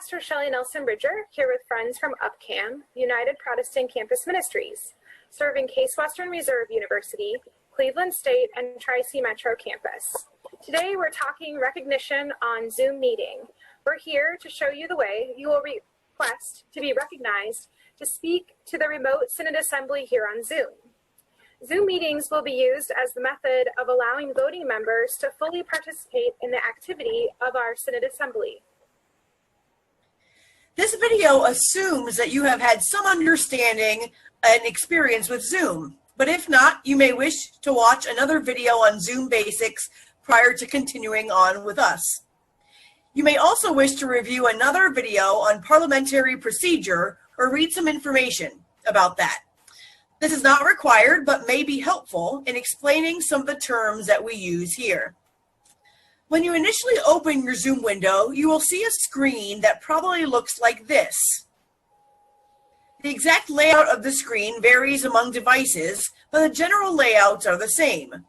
Pastor Shelley Nelson Bridger, here with friends from UPCAM, United Protestant Campus Ministries, serving Case Western Reserve University, Cleveland State, and Tri-C Metro campus. Today we're talking recognition on Zoom meeting. We're here to show you the way you will request to be recognized to speak to the remote Synod Assembly here on Zoom. Zoom meetings will be used as the method of allowing voting members to fully participate in the activity of our Synod Assembly. This video assumes that you have had some understanding and experience with Zoom, but if not, you may wish to watch another video on Zoom basics prior to continuing on with us. You may also wish to review another video on parliamentary procedure or read some information about that. This is not required, but may be helpful in explaining some of the terms that we use here. When you initially open your Zoom window, you will see a screen that probably looks like this. The exact layout of the screen varies among devices, but the general layouts are the same.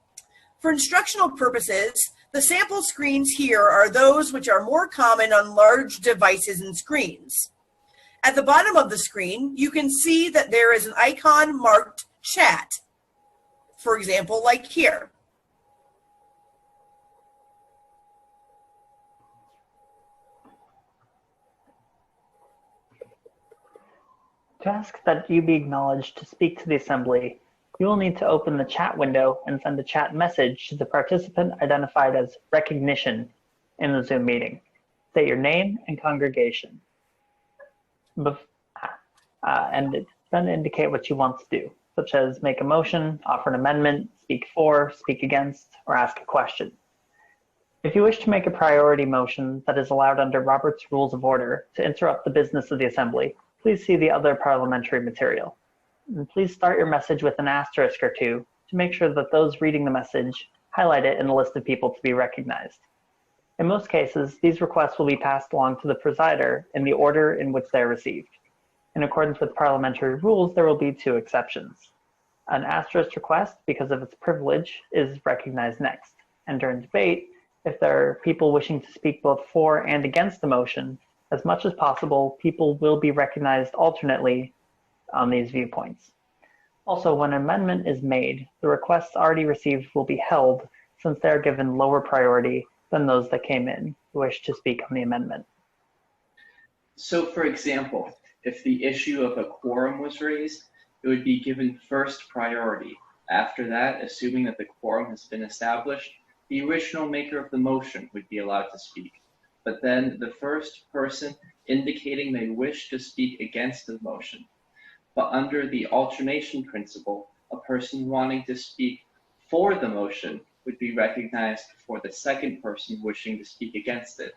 For instructional purposes, the sample screens here are those which are more common on large devices and screens. At the bottom of the screen, you can see that there is an icon marked Chat, for example, like here. To ask that you be acknowledged to speak to the Assembly, you will need to open the chat window and send a chat message to the participant identified as recognition in the Zoom meeting. State your name and congregation. And then indicate what you want to do, such as make a motion, offer an amendment, speak for, speak against, or ask a question. If you wish to make a priority motion that is allowed under Robert's Rules of Order to interrupt the business of the Assembly, please see the other parliamentary material. And please start your message with an asterisk or two to make sure that those reading the message highlight it in the list of people to be recognized. In most cases, these requests will be passed along to the presider in the order in which they are received. In accordance with parliamentary rules, there will be two exceptions. An asterisk request, because of its privilege, is recognized next. And during debate, if there are people wishing to speak both for and against the motion, as much as possible, people will be recognized alternately on these viewpoints. Also, when an amendment is made, the requests already received will be held since they are given lower priority than those that came in who wish to speak on the amendment. So, for example, if the issue of a quorum was raised, it would be given first priority. After that, assuming that the quorum has been established, the original maker of the motion would be allowed to speak. But then the first person indicating they wish to speak against the motion. But under the alternation principle, a person wanting to speak for the motion would be recognized before the second person wishing to speak against it,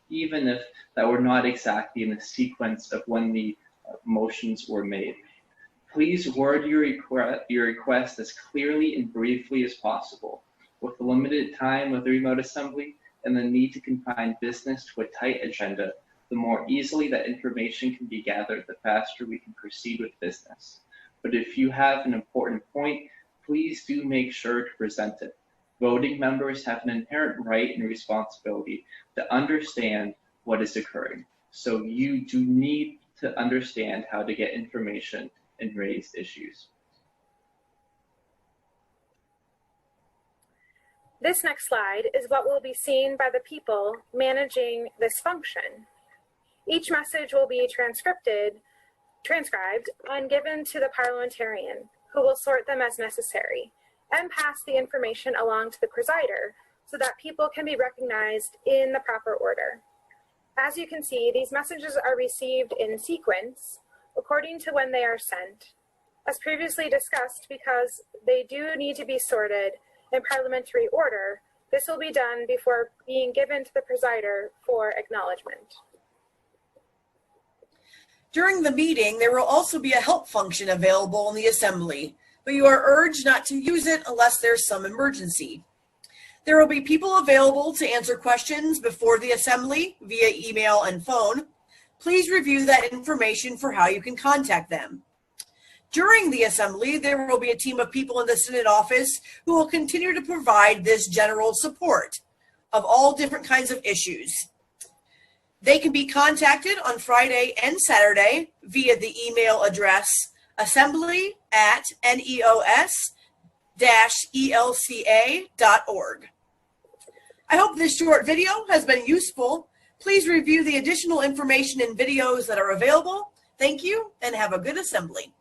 even if that were not exactly in the sequence of when the motions were made. Please word your request as clearly and briefly as possible. With the limited time of the remote assembly and the need to confine business to a tight agenda, the more easily that information can be gathered, the faster we can proceed with business. But if you have an important point, please do make sure to present it. Voting members have an inherent right and responsibility to understand what is occurring. So you do need to understand how to get information and raise issues. This next slide is what will be seen by the people managing this function. Each message will be transcribed and given to the parliamentarian, who will sort them as necessary and pass the information along to the presider so that people can be recognized in the proper order. As you can see, these messages are received in sequence according to when they are sent. As previously discussed, because they do need to be sorted in parliamentary order, this will be done before being given to the presider for acknowledgement. During the meeting, there will also be a help function available in the Assembly, but you are urged not to use it unless there's some emergency. There will be people available to answer questions before the Assembly via email and phone. Please review that information for how you can contact them. During the Assembly, there will be a team of people in the Synod office who will continue to provide this general support of all different kinds of issues. They can be contacted on Friday and Saturday via the email address assembly@neos-elca.org. I hope this short video has been useful. Please review the additional information and videos that are available. Thank you and have a good assembly.